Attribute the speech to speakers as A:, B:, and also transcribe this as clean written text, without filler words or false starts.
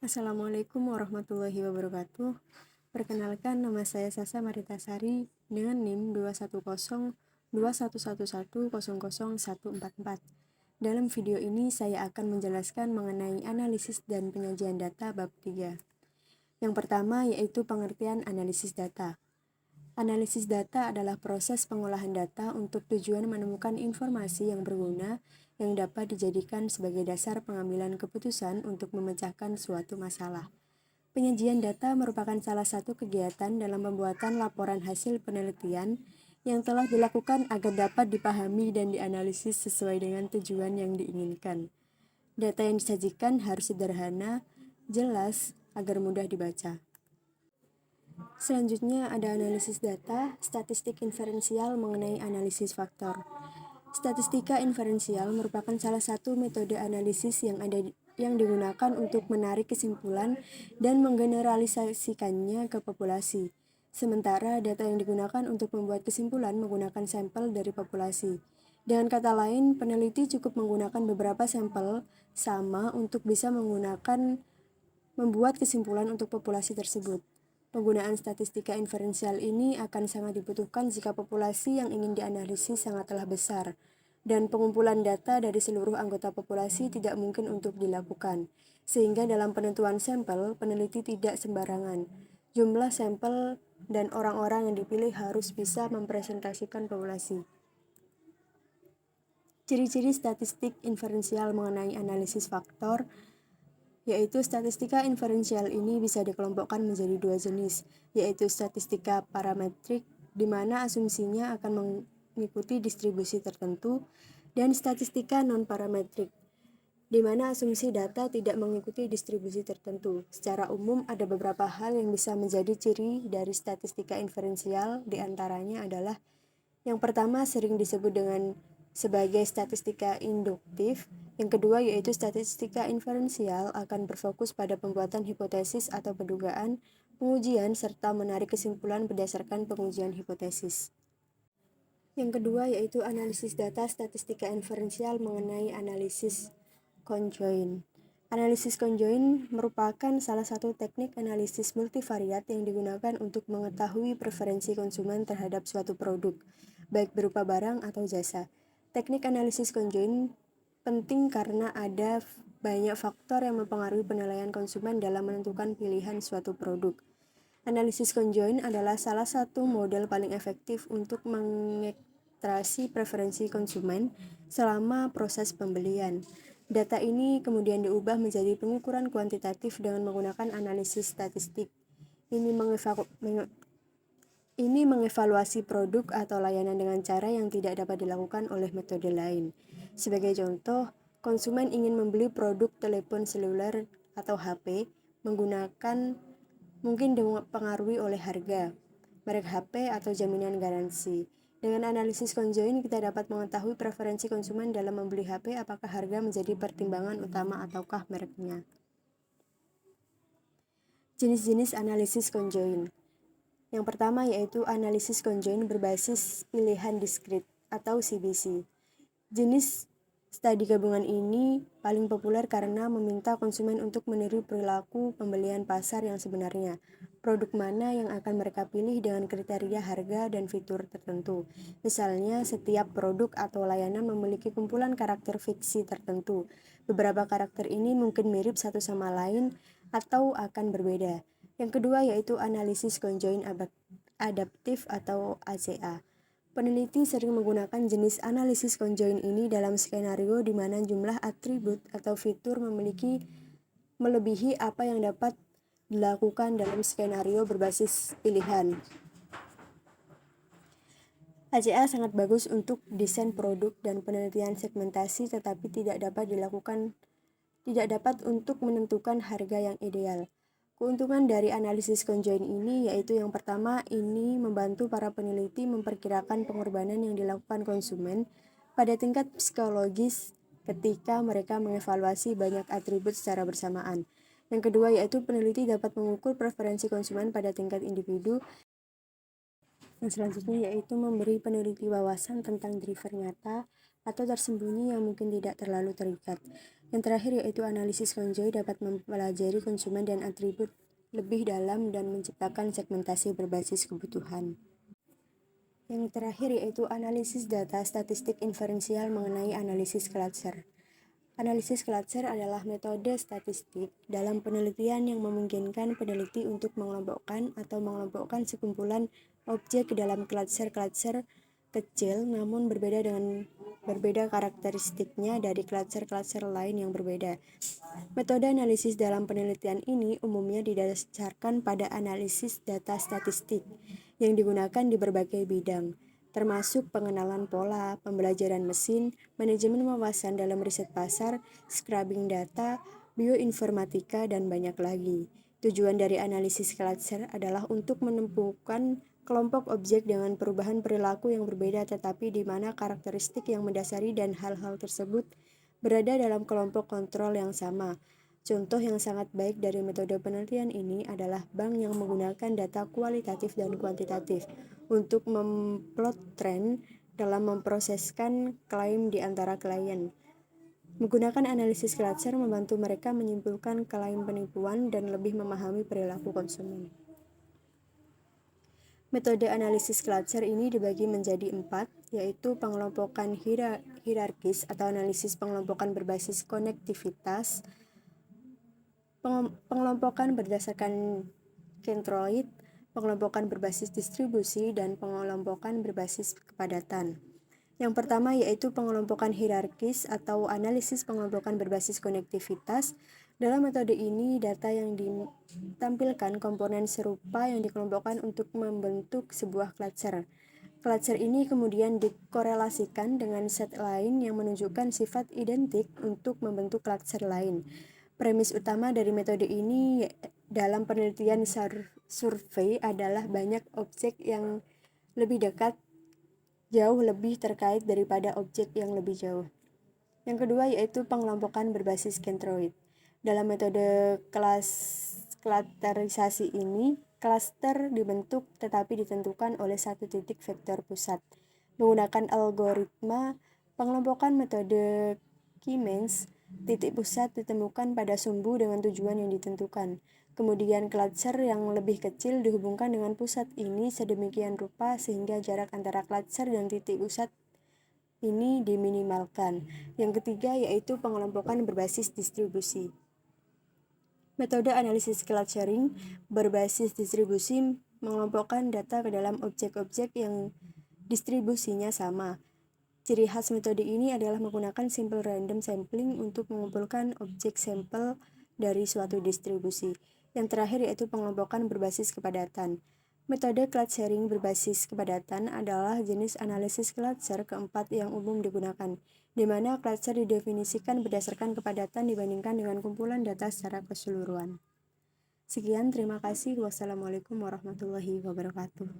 A: Assalamualaikum warahmatullahi wabarakatuh. Perkenalkan, nama saya Sasa Maritasari dengan NIM 2102111000014. Dalam video ini saya akan menjelaskan mengenai analisis dan penyajian data bab 3. Yang pertama yaitu pengertian analisis data. Analisis data adalah proses pengolahan data untuk tujuan menemukan informasi yang berguna yang dapat dijadikan sebagai dasar pengambilan keputusan untuk memecahkan suatu masalah. Penyajian data merupakan salah satu kegiatan dalam pembuatan laporan hasil penelitian yang telah dilakukan agar dapat dipahami dan dianalisis sesuai dengan tujuan yang diinginkan. Data yang disajikan harus sederhana, jelas, agar mudah dibaca. Selanjutnya ada analisis data, statistik inferensial mengenai analisis faktor. Statistika inferensial merupakan salah satu metode analisis yang digunakan untuk menarik kesimpulan dan menggeneralisasikannya ke populasi. Sementara data yang digunakan untuk membuat kesimpulan menggunakan sampel dari populasi. Dengan kata lain, peneliti cukup menggunakan beberapa sampel sama untuk bisa membuat kesimpulan untuk populasi tersebut. Penggunaan statistika inferensial ini akan sangat dibutuhkan jika populasi yang ingin dianalisis sangatlah besar, dan pengumpulan data dari seluruh anggota populasi tidak mungkin untuk dilakukan, sehingga dalam penentuan sampel, peneliti tidak sembarangan. Jumlah sampel dan orang-orang yang dipilih harus bisa mempresentasikan populasi. Ciri-ciri statistik inferensial mengenai analisis faktor yaitu statistika inferensial ini bisa dikelompokkan menjadi dua jenis, yaitu statistika parametrik, di mana asumsinya akan mengikuti distribusi tertentu, dan statistika non-parametrik, di mana asumsi data tidak mengikuti distribusi tertentu. Secara umum, ada beberapa hal yang bisa menjadi ciri dari statistika inferensial, di antaranya adalah yang pertama sering disebut dengan sebagai statistika induktif. Yang kedua yaitu statistika inferensial akan berfokus pada pembuatan hipotesis atau pendugaan, pengujian, serta menarik kesimpulan berdasarkan pengujian hipotesis. Yang kedua yaitu analisis data statistika inferensial mengenai analisis conjoint. Analisis conjoint merupakan salah satu teknik analisis multivariat yang digunakan untuk mengetahui preferensi konsumen terhadap suatu produk, baik berupa barang atau jasa. Teknik analisis conjoint penting karena ada banyak faktor yang mempengaruhi penilaian konsumen dalam menentukan pilihan suatu produk. Analisis conjoint adalah salah satu model paling efektif untuk mengekstrasi preferensi konsumen selama proses pembelian. Data ini kemudian diubah menjadi pengukuran kuantitatif dengan menggunakan analisis statistik. Ini mengevaluasi produk atau layanan dengan cara yang tidak dapat dilakukan oleh metode lain. Sebagai contoh, konsumen ingin membeli produk telepon seluler atau HP mungkin dipengaruhi oleh harga, merek HP atau jaminan garansi. Dengan analisis conjoint kita dapat mengetahui preferensi konsumen dalam membeli HP, apakah harga menjadi pertimbangan utama ataukah mereknya. Jenis-jenis analisis conjoint. Yang pertama yaitu analisis conjoint berbasis pilihan diskrit atau CBC. Jenis studi gabungan ini paling populer karena meminta konsumen untuk meniru perilaku pembelian pasar yang sebenarnya. Produk mana yang akan mereka pilih dengan kriteria harga dan fitur tertentu. Misalnya, setiap produk atau layanan memiliki kumpulan karakter fiksi tertentu. Beberapa karakter ini mungkin mirip satu sama lain atau akan berbeda. Yang kedua yaitu analisis conjoint adaptif atau ACA. Peneliti sering menggunakan jenis analisis conjoint ini dalam skenario di mana jumlah atribut atau fitur melebihi apa yang dapat dilakukan dalam skenario berbasis pilihan. ACA sangat bagus untuk desain produk dan penelitian segmentasi, tetapi tidak dapat untuk menentukan harga yang ideal. Keuntungan dari analisis conjoint ini yaitu yang pertama, ini membantu para peneliti memperkirakan pengorbanan yang dilakukan konsumen pada tingkat psikologis ketika mereka mengevaluasi banyak atribut secara bersamaan. Yang kedua yaitu peneliti dapat mengukur preferensi konsumen pada tingkat individu. Yang selanjutnya yaitu memberi peneliti wawasan tentang driver nyata atau tersembunyi yang mungkin tidak terlalu terikat. Yang terakhir yaitu analisis konjoy dapat mempelajari konsumen dan atribut lebih dalam dan menciptakan segmentasi berbasis kebutuhan. Yang terakhir yaitu analisis data statistik inferensial mengenai analisis cluster. Analisis cluster adalah metode statistik dalam penelitian yang memungkinkan peneliti untuk mengelompokkan atau mengelompokkan sekumpulan objek ke dalam cluster-cluster kecil namun berbeda karakteristiknya dari cluster-cluster lain yang berbeda. Metode analisis dalam penelitian ini umumnya didasarkan pada analisis data statistik yang digunakan di berbagai bidang, termasuk pengenalan pola, pembelajaran mesin, manajemen wawasan dalam riset pasar, scrubbing data, bioinformatika, dan banyak lagi. Tujuan dari analisis cluster adalah untuk menemukan kelompok objek dengan perubahan perilaku yang berbeda tetapi di mana karakteristik yang mendasari dan hal-hal tersebut berada dalam kelompok kontrol yang sama. Contoh yang sangat baik dari metode penelitian ini adalah bank yang menggunakan data kualitatif dan kuantitatif untuk memplot tren dalam memproseskan klaim di antara klien. Menggunakan analisis cluster membantu mereka menyimpulkan klaim penipuan dan lebih memahami perilaku konsumen. Metode analisis cluster ini dibagi menjadi 4, yaitu pengelompokan hierarkis atau analisis pengelompokan berbasis konektivitas, pengelompokan berdasarkan centroid, pengelompokan berbasis distribusi, dan pengelompokan berbasis kepadatan. Yang pertama yaitu pengelompokan hierarkis atau analisis pengelompokan berbasis konektivitas. Dalam metode ini, data yang ditampilkan komponen serupa yang dikelompokkan untuk membentuk sebuah cluster. Cluster ini kemudian dikorelasikan dengan set lain yang menunjukkan sifat identik untuk membentuk cluster lain. Premis utama dari metode ini dalam penelitian survei adalah banyak objek yang lebih dekat jauh lebih terkait daripada objek yang lebih jauh. Yang kedua yaitu pengelompokan berbasis centroid. Dalam metode klasterisasi ini, klaster dibentuk tetapi ditentukan oleh satu titik vektor pusat. Menggunakan algoritma pengelompokan metode Keynes, titik pusat ditemukan pada sumbu dengan tujuan yang ditentukan. Kemudian cluster yang lebih kecil dihubungkan dengan pusat ini sedemikian rupa sehingga jarak antara cluster dan titik pusat ini diminimalkan. Yang ketiga yaitu pengelompokan berbasis distribusi. Metode analisis clustering berbasis distribusi mengelompokkan data ke dalam objek-objek yang distribusinya sama. Ciri khas metode ini adalah menggunakan simple random sampling untuk mengumpulkan objek sampel dari suatu distribusi. Yang terakhir yaitu pengelompokan berbasis kepadatan. Metode clustering berbasis kepadatan adalah jenis analisis cluster keempat yang umum digunakan, di mana cluster didefinisikan berdasarkan kepadatan dibandingkan dengan kumpulan data secara keseluruhan. Sekian, terima kasih. Wassalamualaikum warahmatullahi wabarakatuh.